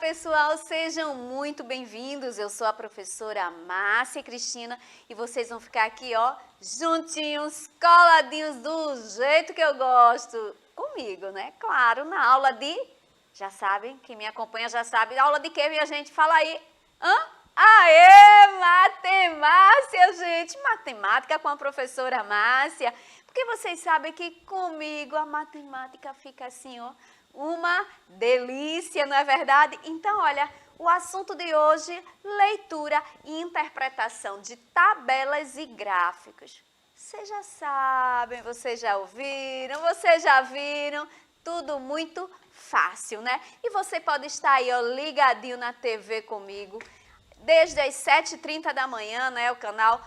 pessoal, sejam muito bem-vindos. Eu sou a professora Márcia Cristina e vocês vão ficar aqui, ó, juntinhos, coladinhos do jeito que eu gosto. Comigo, né? Claro, na aula de... Já sabem, quem me acompanha já sabe. Aula de quê, minha gente? Fala aí. Aê, matemática, gente. Matemática com a professora Márcia. Porque vocês sabem que comigo a matemática fica assim, ó, uma delícia, não é verdade? Então, olha, o assunto de hoje, leitura e interpretação de tabelas e gráficos. Vocês já sabem, vocês já ouviram, vocês já viram, tudo muito fácil, né? E você pode estar aí, ó, ligadinho na TV comigo, desde as 7h30 da manhã, né? O canal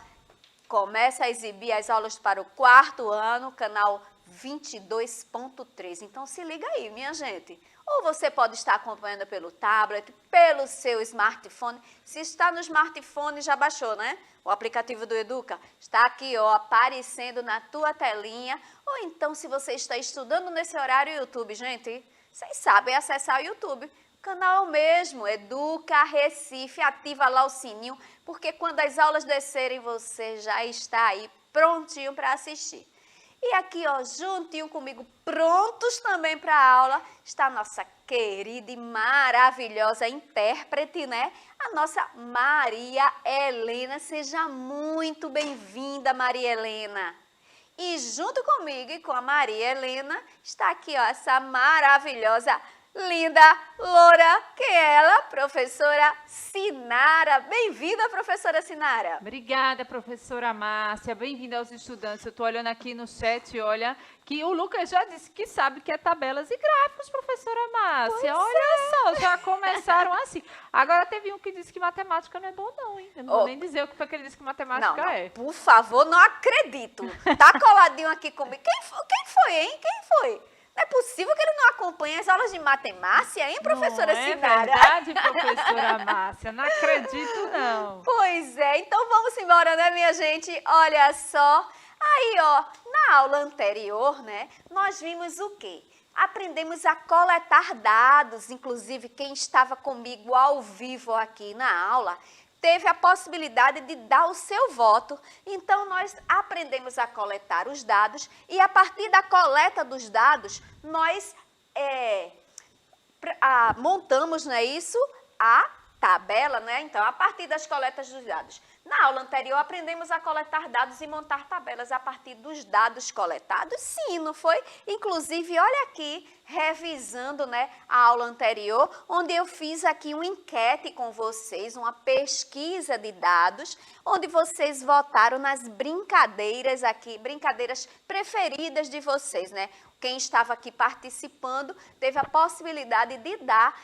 começa a exibir as aulas para o 4º ano, canal 22.3. Então, se liga aí, minha gente. Ou você pode estar acompanhando pelo tablet, pelo seu smartphone. Se está no smartphone, já baixou, né? O aplicativo do Educa está aqui, ó, aparecendo na tua telinha. Ou então, se você está estudando nesse horário, YouTube, gente, vocês sabem acessar o YouTube. O canal é o mesmo, Educa Recife, ativa lá o sininho, porque quando as aulas descerem, você já está aí prontinho para assistir. E aqui, ó, juntinho comigo, prontos também para a aula, está a nossa querida e maravilhosa intérprete, né? A nossa Maria Helena. Seja muito bem-vinda, Maria Helena. E junto comigo e com a Maria Helena, está aqui, ó, essa maravilhosa, linda, loura, que é ela, professora Sinara. Bem-vinda, professora Sinara. Obrigada, professora Márcia. Bem-vinda aos estudantes. Eu estou olhando aqui no chat, olha, que o Lucas já disse que sabe que é tabelas e gráficos, professora Márcia. Olha só, já começaram assim. Agora teve um que disse que matemática não é bom não, hein? Eu não vou nem dizer o que foi que ele disse que matemática não, é. Por favor, não acredito. Tá coladinho aqui comigo. Quem foi, hein? Quem foi? Não é possível que ele não acompanhe as aulas de matemática, hein, professora Sinara? É verdade, professora Márcia, não acredito não. Pois é, então vamos embora, né, minha gente? Olha só, aí, ó, na aula anterior, né, nós vimos o quê? Aprendemos a coletar dados, inclusive quem estava comigo ao vivo aqui na aula, teve a possibilidade de dar o seu voto. Então, nós aprendemos a coletar os dados e, a partir da coleta dos dados, nós montamos, não é isso? A tabela, né? Então, a partir das coletas dos dados. Na aula anterior, aprendemos a coletar dados e montar tabelas a partir dos dados coletados? Sim, não foi? Inclusive, olha aqui, revisando, né, a aula anterior, onde eu fiz aqui uma enquete com vocês, uma pesquisa de dados, onde vocês votaram nas brincadeiras aqui, brincadeiras preferidas de vocês, né? Quem estava aqui participando teve a possibilidade de dar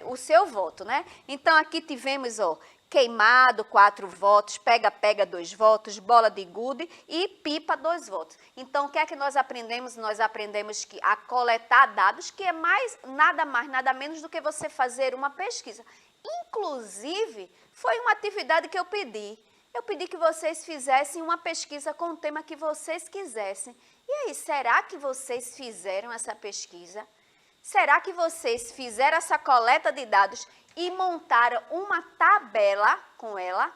o seu voto, né? Então, aqui tivemos, ó, queimado, 4 votos, pega-pega, 2 votos, bola de gude e pipa, 2 votos. Então, o que é que nós aprendemos? Nós aprendemos que a coletar dados, que é nada mais, nada menos do que você fazer uma pesquisa. Inclusive, foi uma atividade que eu pedi. Eu pedi que vocês fizessem uma pesquisa com o tema que vocês quisessem. E aí, será que vocês fizeram essa pesquisa? Será que vocês fizeram essa coleta de dados e montaram uma tabela com ela,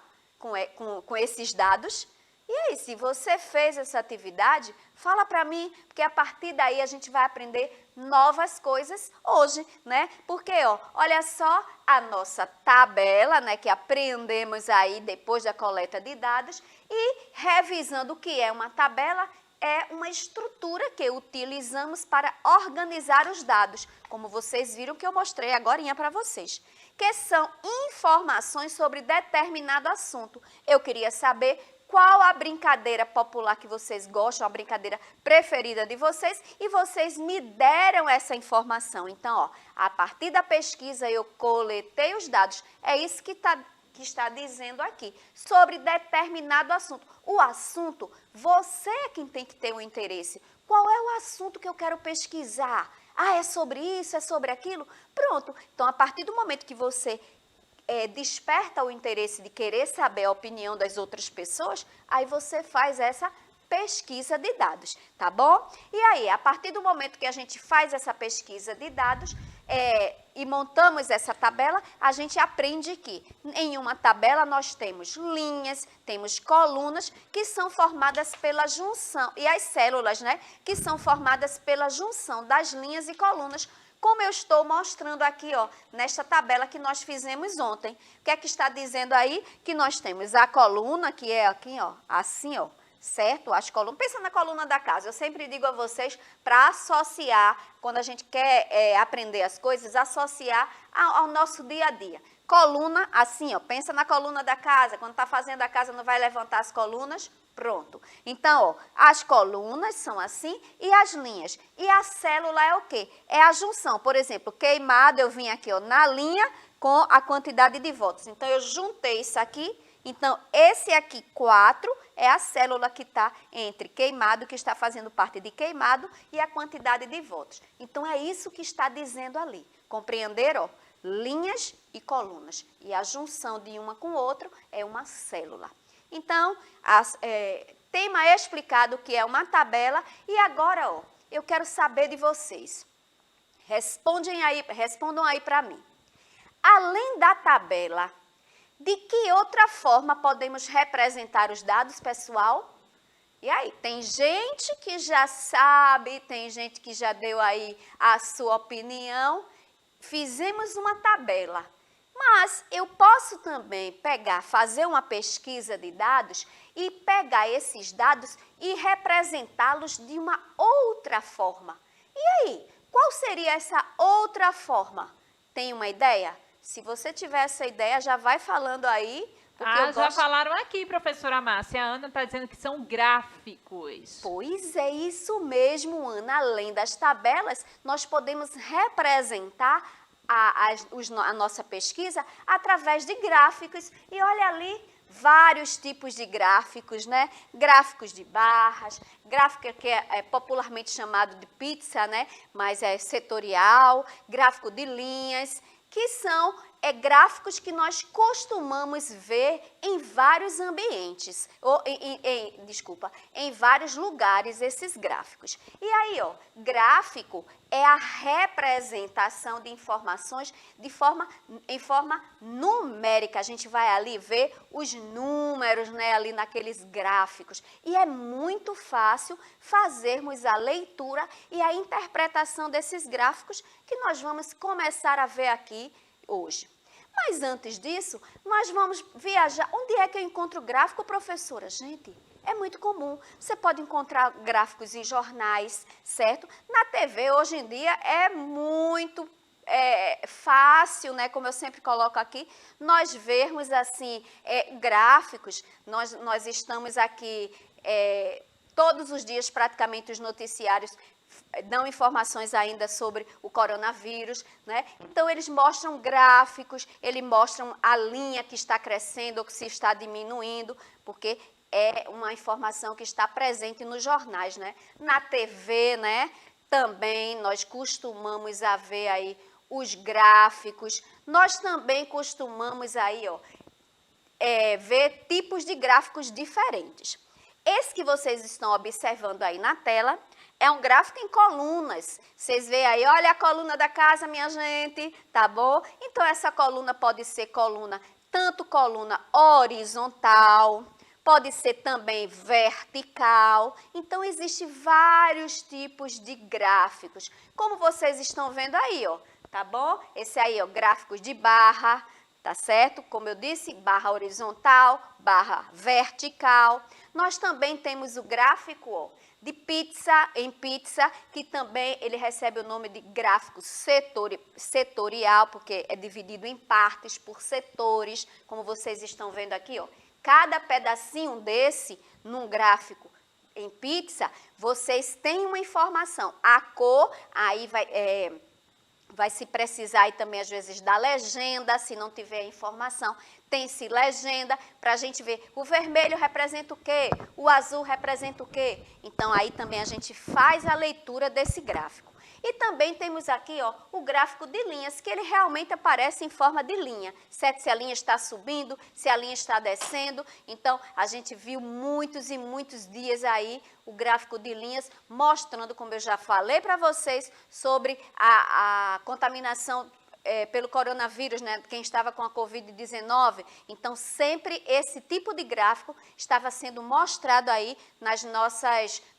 com esses dados? E aí, se você fez essa atividade, fala para mim, porque a partir daí a gente vai aprender novas coisas hoje, né? Porque, ó, olha só a nossa tabela, né, que aprendemos aí depois da coleta de dados e revisando o que é uma tabela. É uma estrutura que utilizamos para organizar os dados, como vocês viram que eu mostrei agorinha para vocês, que são informações sobre determinado assunto. Eu queria saber qual a brincadeira popular que vocês gostam, a brincadeira preferida de vocês, e vocês me deram essa informação. Então, ó, a partir da pesquisa eu coletei os dados. É isso que está dizendo aqui, sobre determinado assunto. O assunto, você é quem tem que ter o interesse. Qual é o assunto que eu quero pesquisar? Ah, é sobre isso, é sobre aquilo? Pronto. Então, a partir do momento que você desperta o interesse de querer saber a opinião das outras pessoas, aí você faz essa pesquisa de dados, tá bom? E aí, a partir do momento que a gente faz essa pesquisa de dados, e montamos essa tabela, a gente aprende que em uma tabela nós temos linhas, temos colunas que são formadas pela junção, e as células, né, que são formadas pela junção das linhas e colunas, como eu estou mostrando aqui, ó, nesta tabela que nós fizemos ontem. O que é que está dizendo aí? Que nós temos a coluna, que é aqui, ó, assim, ó, certo? As colunas. Pensa na coluna da casa. Eu sempre digo a vocês para associar, quando a gente quer aprender as coisas, associar ao nosso dia a dia. Coluna, assim, ó, pensa na coluna da casa. Quando está fazendo a casa, não vai levantar as colunas? Pronto. Então, ó, as colunas são assim e as linhas. E a célula é o quê? É a junção. Por exemplo, queimado, eu vim aqui, ó, na linha com a quantidade de votos. Então, eu juntei isso aqui. Então, esse aqui, 4, é a célula que está entre queimado, que está fazendo parte de queimado, e a quantidade de votos. Então, é isso que está dizendo ali. Compreenderam? Linhas e colunas. E a junção de uma com o outro é uma célula. Então, tema explicado que é uma tabela. E agora, ó, eu quero saber de vocês. Respondam aí para mim. Além da tabela, de que outra forma podemos representar os dados, pessoal? E aí, tem gente que já sabe, tem gente que já deu aí a sua opinião. Fizemos uma tabela, mas eu posso também fazer uma pesquisa de dados e pegar esses dados e representá-los de uma outra forma. E aí, qual seria essa outra forma? Tem uma ideia? Se você tiver essa ideia, já vai falando aí. Já falaram aqui, professora Márcia. A Ana está dizendo que são gráficos. Pois é isso mesmo, Ana. Além das tabelas, nós podemos representar a nossa pesquisa através de gráficos. E olha ali, vários tipos de gráficos, né? Gráficos de barras, gráfico que é popularmente chamado de pizza, né? Mas é setorial, gráfico de linhas, que são gráficos que nós costumamos ver em vários ambientes, em vários lugares esses gráficos. E aí, ó, gráfico é a representação de informações em forma numérica. A gente vai ali ver os números, né, ali naqueles gráficos. E é muito fácil fazermos a leitura e a interpretação desses gráficos que nós vamos começar a ver aqui hoje. Mas antes disso, nós vamos viajar. Onde é que eu encontro gráfico, professora? Gente, é muito comum. Você pode encontrar gráficos em jornais, certo? Na TV, hoje em dia, é muito fácil, né? Como eu sempre coloco aqui, nós vermos, assim, gráficos. Nós estamos aqui todos os dias, praticamente, os noticiários dão informações ainda sobre o coronavírus, né? Então, eles mostram gráficos, eles mostram a linha que está crescendo ou que se está diminuindo, porque é uma informação que está presente nos jornais, né? Na TV, né? Também nós costumamos a ver aí os gráficos, nós também costumamos aí, ó, ver tipos de gráficos diferentes. Esse que vocês estão observando aí na tela é um gráfico em colunas. Vocês veem aí, olha a coluna da casa, minha gente, tá bom? Então, essa coluna pode ser tanto coluna horizontal, pode ser também vertical. Então, existem vários tipos de gráficos. Como vocês estão vendo aí, ó, tá bom? Esse aí, ó, gráficos de barra, tá certo? Como eu disse, barra horizontal, barra vertical. Nós também temos o gráfico, ó, de pizza, que também ele recebe o nome de gráfico setorial, porque é dividido em partes, por setores, como vocês estão vendo aqui, ó. Cada pedacinho desse, num gráfico em pizza, vocês têm uma informação. A cor, aí vai se precisar aí também, às vezes, da legenda, se não tiver informação, tem-se legenda, para a gente ver, o vermelho representa o quê? O azul representa o quê? Então, aí também a gente faz a leitura desse gráfico. E também temos aqui, ó, o gráfico de linhas, que ele realmente aparece em forma de linha, certo? Se a linha está subindo, se a linha está descendo. Então, a gente viu muitos e muitos dias aí o gráfico de linhas mostrando, como eu já falei para vocês, sobre a contaminação pelo coronavírus, né, quem estava com a Covid-19. Então, sempre esse tipo de gráfico estava sendo mostrado aí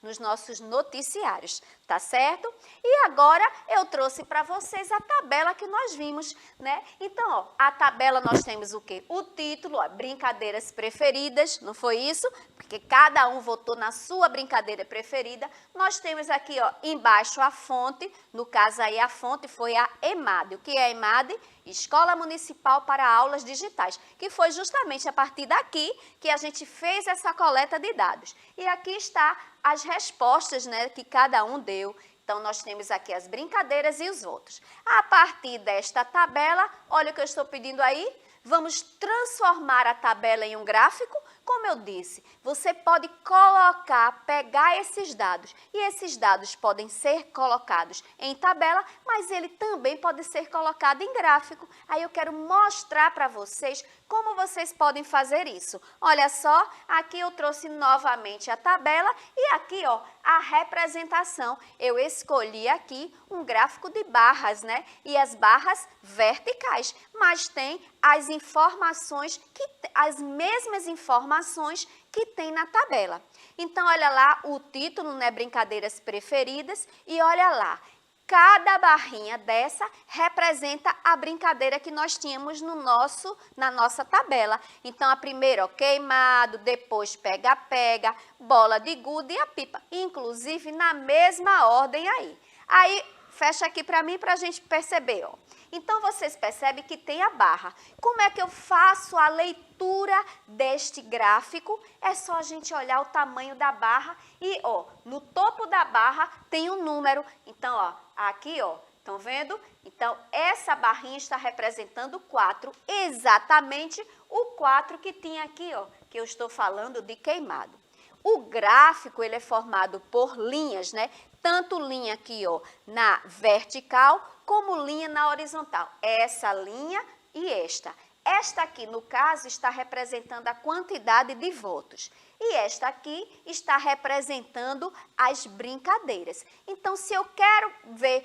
nos nossos noticiários, tá certo? E agora eu trouxe para vocês a tabela que nós vimos, né? Então, ó, a tabela nós temos o quê? O título, ó, brincadeiras preferidas, não foi isso? Porque cada um votou na sua brincadeira preferida. Nós temos aqui, ó, embaixo a fonte, no caso aí a fonte foi a EMAD. O que é a EMAD? Escola Municipal para Aulas Digitais, que foi justamente a partir daqui que a gente fez essa coleta de dados. E aqui está as respostas, né, que cada um deu. Então, nós temos aqui as brincadeiras e os votos. A partir desta tabela, olha o que eu estou pedindo aí, vamos transformar a tabela em um gráfico. Como eu disse, você pode pegar esses dados, e esses dados podem ser colocados em tabela, mas ele também pode ser colocado em gráfico. Aí eu quero mostrar para vocês como vocês podem fazer isso. Olha só, aqui eu trouxe novamente a tabela e aqui, ó, a representação. Eu escolhi aqui um gráfico de barras, né? E as barras verticais, mas tem as informações, as mesmas informações que tem na tabela. Então, olha lá o título, né? Brincadeiras preferidas, e olha lá. Cada barrinha dessa representa a brincadeira que nós tínhamos na nossa tabela. Então, a primeira, ó, queimado, depois pega-pega, bola de gude e a pipa. Inclusive, na mesma ordem aí. Aí, fecha aqui para mim para a gente perceber, ó. Então, vocês percebem que tem a barra. Como é que eu faço a leitura deste gráfico? É só a gente olhar o tamanho da barra e, ó, no topo da barra tem um número. Então, ó, aqui, ó, estão vendo? Então, essa barrinha está representando 4, exatamente o 4 que tinha aqui, ó, que eu estou falando de queimado. O gráfico, ele é formado por linhas, né? Tanto linha aqui, ó, na vertical, como linha na horizontal. Essa linha e esta. Esta aqui, no caso, está representando a quantidade de votos. E esta aqui está representando as brincadeiras. Então, se eu quero ver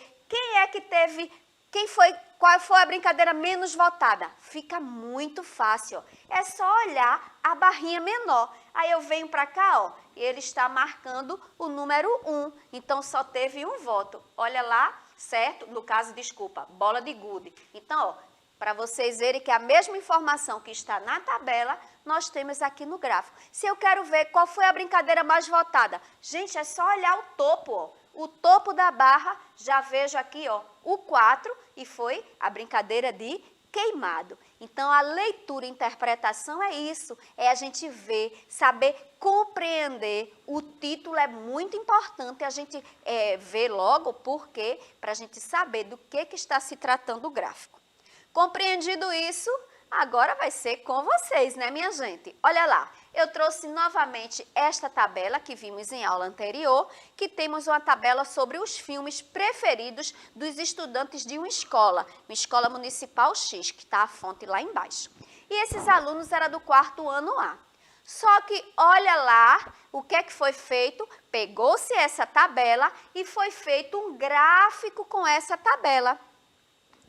qual foi a brincadeira menos votada, fica muito fácil, ó. É só olhar a barrinha menor. Aí eu venho para cá, ó, e ele está marcando o número 1. Então, só teve um voto. Olha lá, certo? No caso, desculpa, bola de gude. Então, ó, para vocês verem que a mesma informação que está na tabela, nós temos aqui no gráfico. Se eu quero ver qual foi a brincadeira mais votada, gente, é só olhar o topo, ó. O topo da barra, já vejo aqui, ó, o 4, e foi a brincadeira de queimado. Então, a leitura e interpretação é isso, é a gente ver, saber compreender. O título é muito importante a gente ver logo porque, para a gente saber do que está se tratando o gráfico. Compreendido isso, agora vai ser com vocês, né, minha gente? Olha lá, eu trouxe novamente esta tabela que vimos em aula anterior, que temos uma tabela sobre os filmes preferidos dos estudantes de uma escola municipal X, que está a fonte lá embaixo. E esses alunos eram do 4º ano A. Só que olha lá o que é que foi feito, pegou-se essa tabela e foi feito um gráfico com essa tabela.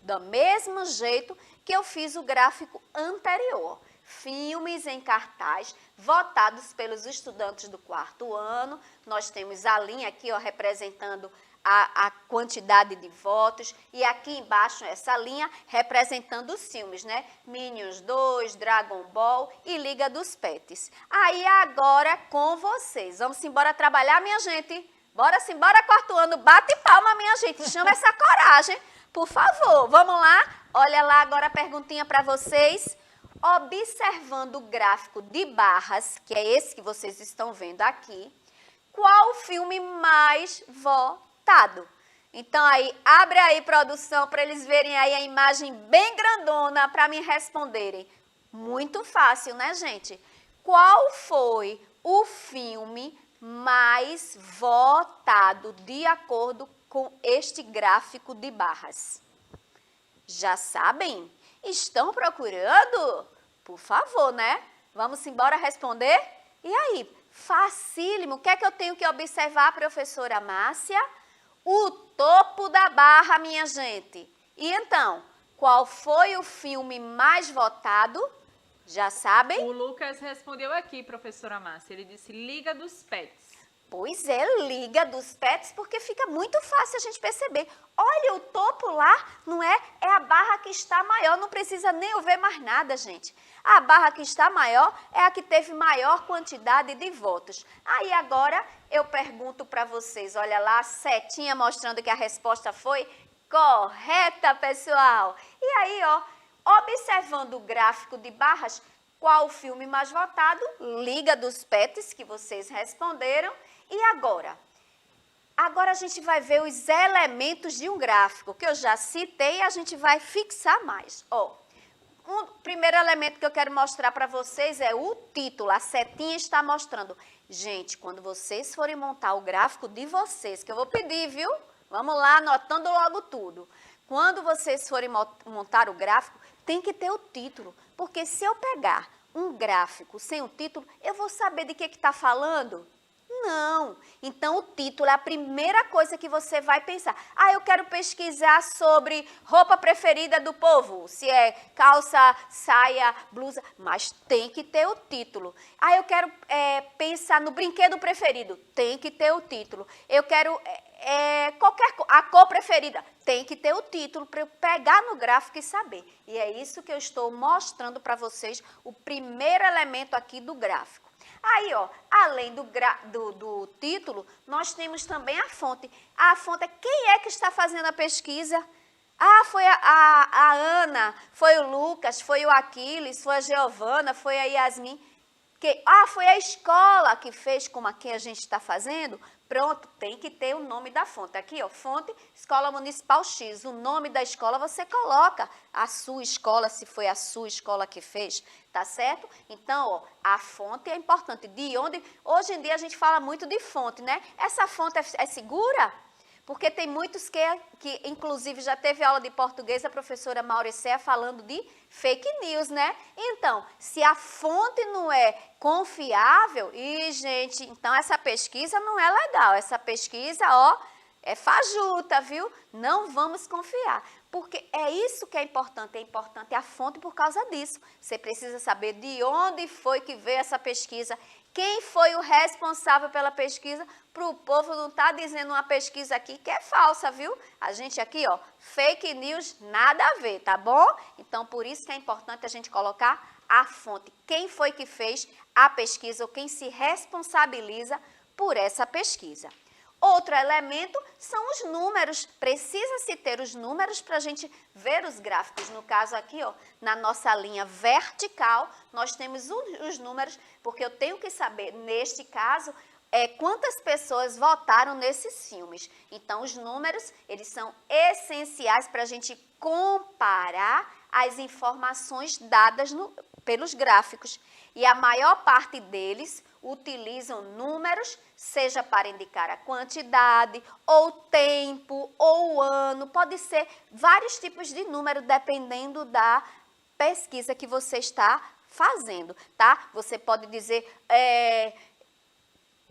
Do mesmo jeito que eu fiz o gráfico anterior. Filmes em cartaz, votados pelos estudantes do 4º ano. Nós temos a linha aqui, ó, representando a quantidade de votos. E aqui embaixo, essa linha, representando os filmes, né? Minions 2, Dragon Ball e Liga dos Pets. Aí, agora, com vocês. Vamos embora trabalhar, minha gente? Bora sim, bora 4º ano. Bate palma, minha gente. Chama essa coragem. Por favor, vamos lá? Olha lá agora a perguntinha para vocês. Observando o gráfico de barras, que é esse que vocês estão vendo aqui, qual o filme mais votado? Então, aí, abre aí, produção, para eles verem aí a imagem bem grandona para me responderem. Muito fácil, né, gente? Qual foi o filme mais votado de acordo com este gráfico de barras? Já sabem? Estão procurando? Por favor, né? Vamos embora responder? E aí, facílimo. O que é que eu tenho que observar, professora Márcia? O topo da barra, minha gente. E então, qual foi o filme mais votado? Já sabem? O Lucas respondeu aqui, professora Márcia. Ele disse Liga dos Pets. Pois é, Liga dos Pets, porque fica muito fácil a gente perceber. Olha, o topo lá, não é? É a barra que está maior, não precisa nem ver mais nada, gente. A barra que está maior é a que teve maior quantidade de votos. Aí agora eu pergunto para vocês, olha lá, a setinha mostrando que a resposta foi correta, pessoal. E aí, ó, observando o gráfico de barras, qual o filme mais votado? Liga dos Pets, que vocês responderam. E agora? Agora a gente vai ver os elementos de um gráfico, que eu já citei e a gente vai fixar mais. Ó, o primeiro elemento que eu quero mostrar para vocês é o título. A setinha está mostrando. Gente, quando vocês forem montar o gráfico de vocês, que eu vou pedir, viu? Vamos lá, anotando logo tudo. Quando vocês forem montar o gráfico, tem que ter o título. Porque se eu pegar um gráfico sem o título, eu vou saber de que está falando? Não. Então, o título é a primeira coisa que você vai pensar. Ah, eu quero pesquisar sobre roupa preferida do povo. Se é calça, saia, blusa. Mas tem que ter o título. Ah, eu quero pensar no brinquedo preferido. Tem que ter o título. Eu quero a cor preferida. Tem que ter o título para eu pegar no gráfico e saber. E é isso que eu estou mostrando para vocês, o primeiro elemento aqui do gráfico. Aí, ó, além do título, nós temos também a fonte. A fonte é quem é que está fazendo a pesquisa? Ah, foi a Ana, foi o Lucas, foi o Aquiles, foi a Giovana, foi a Yasmin. Foi a escola que fez como aqui a gente está fazendo? Pronto, tem que ter o nome da fonte. Aqui, ó, fonte, Escola Municipal X. O nome da escola você coloca a sua escola, se foi a sua escola que fez, tá certo? Então, ó, a fonte é importante. De onde? Hoje em dia a gente fala muito de fonte, né? Essa fonte é segura? Porque tem muitos que inclusive, já teve aula de português, a professora Mauricéia falando de fake news, né? Então, se a fonte não é confiável, gente, então essa pesquisa não é legal. Essa pesquisa, ó, é fajuta, viu? Não vamos confiar. Porque é isso que é importante a fonte por causa disso. Você precisa saber de onde foi que veio essa pesquisa, quem foi o responsável pela pesquisa, para o povo não estar dizendo uma pesquisa aqui que é falsa, viu? A gente aqui, ó, fake news, nada a ver, tá bom? Então, por isso que é importante a gente colocar a fonte. Quem foi que fez a pesquisa ou quem se responsabiliza por essa pesquisa. Outro elemento são os números. Precisa-se ter os números para a gente ver os gráficos. No caso aqui, ó, na nossa linha vertical, nós temos os números, porque eu tenho que saber, neste caso, quantas pessoas votaram nesses filmes. Então, os números, eles são essenciais para a gente comparar as informações dadas pelos gráficos. E a maior parte deles utilizam números, seja para indicar a quantidade, ou tempo, ou ano. Pode ser vários tipos de número, dependendo da pesquisa que você está fazendo, tá? Você pode dizer...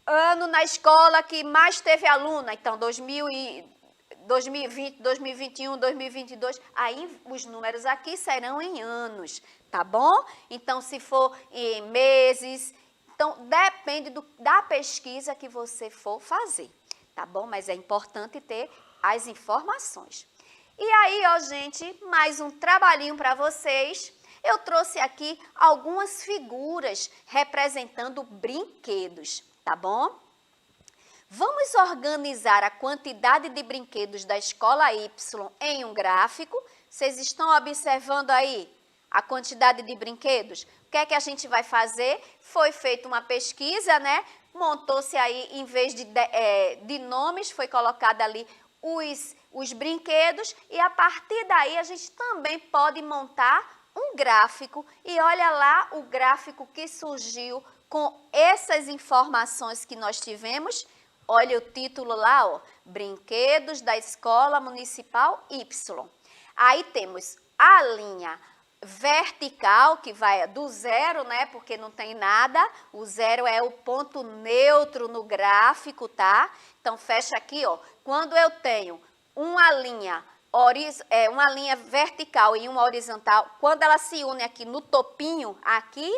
ano na escola que mais teve aluna, então 2020, 2021, 2022, aí os números aqui serão em anos, tá bom? Então, se for em meses, então depende da pesquisa que você for fazer, tá bom? Mas é importante ter as informações. E aí, ó, gente, mais um trabalhinho para vocês. Eu trouxe aqui algumas figuras representando brinquedos. Tá bom? Vamos organizar a quantidade de brinquedos da escola Y em um gráfico. Vocês estão observando aí a quantidade de brinquedos? O que é que a gente vai fazer? Foi feita uma pesquisa, né? Montou-se aí, em vez de nomes, foi colocado ali os brinquedos. E a partir daí a gente também pode montar um gráfico. E olha lá o gráfico que surgiu com essas informações que nós tivemos, Olha o título lá, ó, Brinquedos da Escola Municipal Y. Aí temos a linha vertical, que vai do zero, né, porque não tem nada. O zero é o ponto neutro no gráfico, tá? Então, fecha aqui, ó. Quando eu tenho uma linha vertical e uma horizontal, quando ela se une aqui no topinho, aqui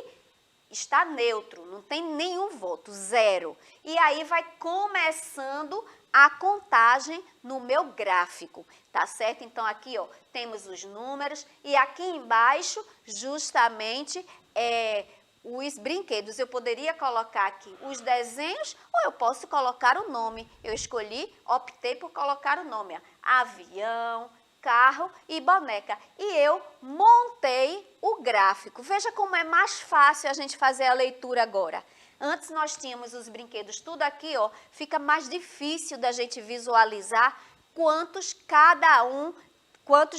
está neutro, não tem nenhum voto, zero. E aí vai começando a contagem no meu gráfico, tá certo? Então aqui, ó, temos os números e aqui embaixo, justamente, os brinquedos. Eu poderia colocar aqui os desenhos ou eu posso colocar o nome. Eu optei por colocar o nome, ó, avião, carro e boneca. E eu montei o gráfico. Veja como é mais fácil a gente fazer a leitura agora. Antes nós tínhamos os brinquedos tudo aqui, ó, fica mais difícil da gente visualizar quantos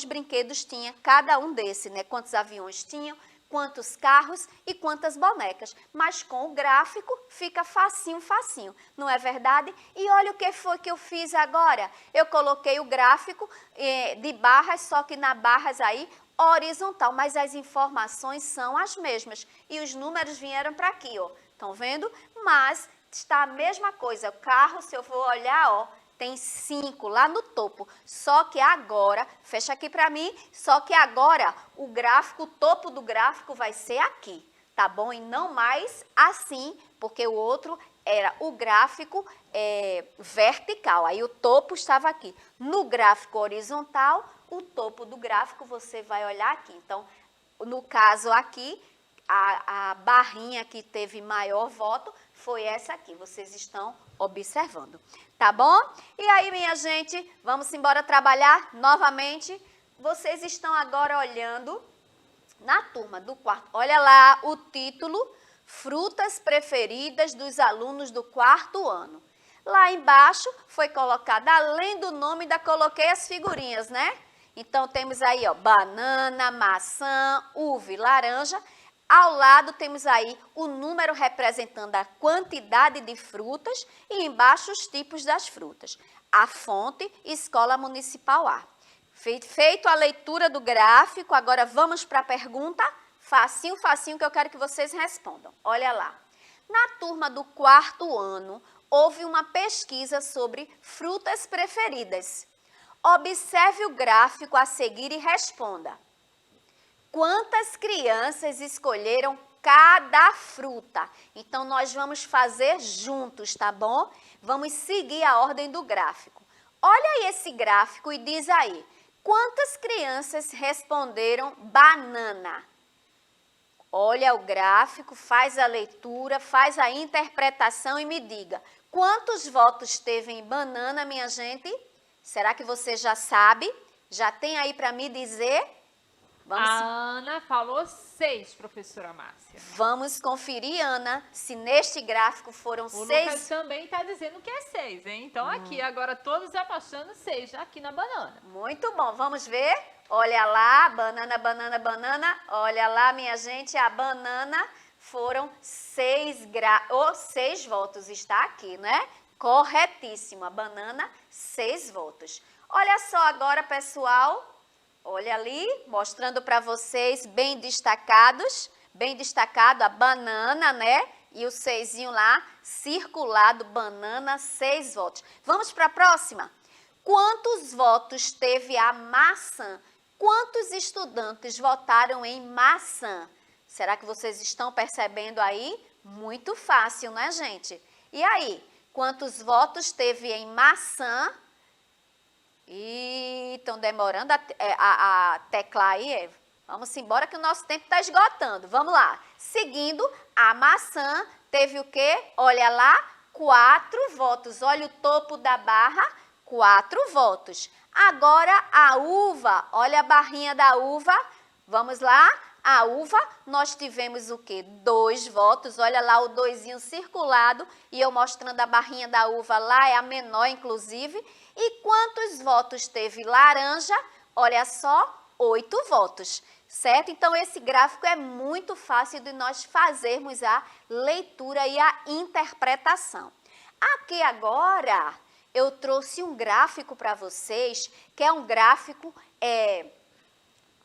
brinquedos tinha cada um desse, né? Quantos aviões tinham, quantos carros e quantas bonecas. Mas com o gráfico fica facinho, facinho, não é verdade? E olha o que foi que eu fiz agora. Eu coloquei o gráfico de barras, só que na barras aí horizontal, mas as informações são as mesmas. E os números vieram para aqui, ó. Estão vendo? Mas está a mesma coisa. O carro, se eu for olhar, ó, tem 5 lá no topo. Só que agora, fecha aqui para mim, só que agora o gráfico, o topo do gráfico vai ser aqui, tá bom? E não mais assim, porque o outro era o gráfico vertical. Aí o topo estava aqui. No gráfico horizontal, o topo do gráfico você vai olhar aqui. Então, no caso aqui, a barrinha que teve maior voto foi essa aqui, vocês estão observando, tá bom? E aí, minha gente, vamos embora trabalhar novamente. Vocês estão agora olhando na turma do quarto. Olha lá o título, Frutas Preferidas dos Alunos do Quarto Ano. Lá embaixo foi colocado, além do nome, ainda coloquei as figurinhas, né? Então, temos aí, ó, banana, maçã, uva e laranja. Ao lado temos aí o número representando a quantidade de frutas e embaixo os tipos das frutas. A fonte, Escola Municipal A. Feito a leitura do gráfico, agora vamos para a pergunta. Facinho, facinho, que eu quero que vocês respondam. Olha lá. Na turma do quarto ano, houve uma pesquisa sobre frutas preferidas. Observe o gráfico a seguir e responda. Quantas crianças escolheram cada fruta? Então, nós vamos fazer juntos, tá bom? Vamos seguir a ordem do gráfico. Olha aí esse gráfico e diz aí, quantas crianças responderam banana? Olha o gráfico, faz a leitura, faz a interpretação e me diga, quantos votos teve em banana, minha gente? Será que você já sabe? Já tem aí para me dizer? A Ana falou 6, professora Márcia. Vamos conferir, Ana, se neste gráfico foram 6. O Lucas também está dizendo que é 6, hein? Então, aqui, agora todos abaixando 6, aqui na banana. Muito bom, vamos ver? Olha lá, banana, banana, banana. Olha lá, minha gente, a banana foram 6 votos. Está aqui, né? Corretíssimo, a banana, 6 votos. Olha só agora, pessoal. Olha ali, mostrando para vocês bem destacado a banana, né? E o 6zinho lá, circulado, banana, 6 votos. Vamos para a próxima? Quantos votos teve a maçã? Quantos estudantes votaram em maçã? Será que vocês estão percebendo aí? Muito fácil, né, gente? E aí, quantos votos teve em maçã? E estão demorando a teclar aí. Vamos embora que o nosso tempo está esgotando. Vamos lá. Seguindo, a maçã teve o quê? Olha lá, 4 votos. Olha o topo da barra, 4 votos. Agora a uva, olha a barrinha da uva. Vamos lá. A uva, nós tivemos o quê? 2 votos. Olha lá o 2zinho circulado e eu mostrando a barrinha da uva lá, é a menor, inclusive. E quantos votos teve laranja? Olha só, 8 votos, certo? Então, esse gráfico é muito fácil de nós fazermos a leitura e a interpretação. Aqui agora, eu trouxe um gráfico para vocês, que é um gráfico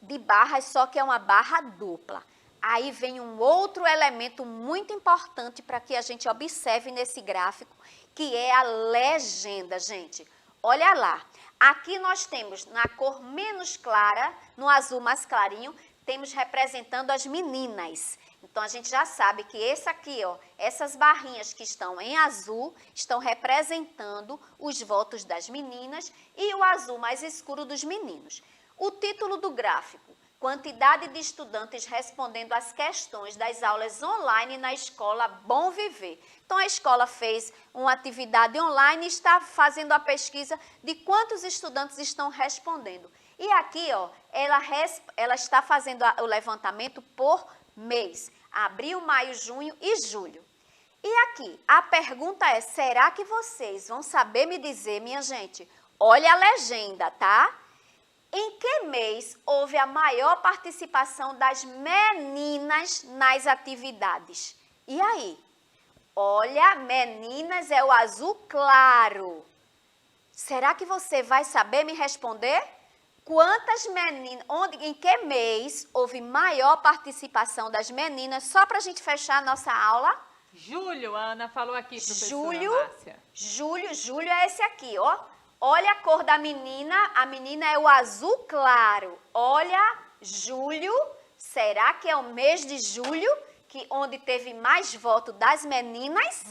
de barras, só que é uma barra dupla. Aí vem um outro elemento muito importante para que a gente observe nesse gráfico, que é a legenda, gente. Olha lá, aqui nós temos na cor menos clara, no azul mais clarinho, temos representando as meninas. Então, a gente já sabe que esse aqui, ó, essas barrinhas que estão em azul, estão representando os votos das meninas e o azul mais escuro dos meninos. O título do gráfico: quantidade de estudantes respondendo às questões das aulas online na escola Bom Viver. Então, a escola fez uma atividade online e está fazendo a pesquisa de quantos estudantes estão respondendo. E aqui, ó, ela está fazendo o levantamento por mês: abril, maio, junho e julho. E aqui, a pergunta é: será que vocês vão saber me dizer, minha gente? Olha a legenda, tá? Em que mês houve a maior participação das meninas nas atividades? E aí? Olha, meninas é o azul claro. Será que você vai saber me responder? Quantas meninas, em que mês houve maior participação das meninas? Só para a gente fechar a nossa aula. Julho, a Ana falou aqui, professora Márcia. Julho é esse aqui, ó. Olha a cor da menina, a menina é o azul claro. Olha, julho, será que é o mês de julho, onde teve mais voto das meninas?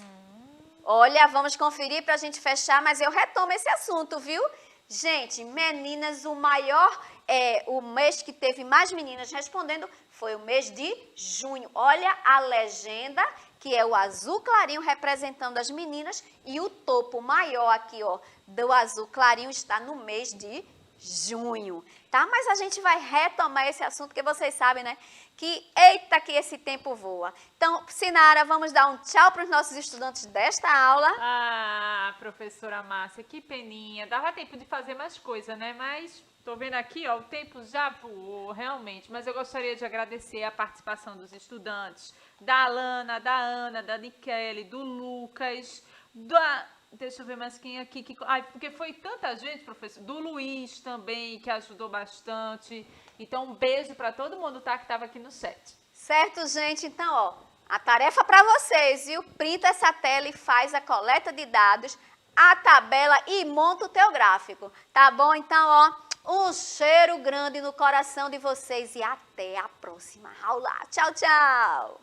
Olha, vamos conferir para a gente fechar, mas eu retomo esse assunto, viu? Gente, meninas, o mês que teve mais meninas respondendo foi o mês de junho. Olha a legenda, que é o azul clarinho representando as meninas, e o topo maior aqui, ó, do azul clarinho está no mês de junho, tá? Mas a gente vai retomar esse assunto, porque vocês sabem, né, que eita que esse tempo voa. Então, Sinara, vamos dar um tchau para os nossos estudantes desta aula. Ah, professora Márcia, que peninha. Dava tempo de fazer mais coisa, né? Mas tô vendo aqui, ó, o tempo já voou, realmente. Mas eu gostaria de agradecer a participação dos estudantes, da Alana, da Ana, da Nikele, do Lucas, deixa eu ver mais quem aqui. Porque foi tanta gente, professor. Do Luiz também, que ajudou bastante. Então, um beijo para todo mundo, tá? Que estava aqui no set. Certo, gente? Então, ó, a tarefa para vocês, viu? Printa essa tela e faz a coleta de dados, a tabela e monta o teu gráfico. Tá bom? Então, ó, um cheiro grande no coração de vocês e até a próxima aula. Tchau, tchau!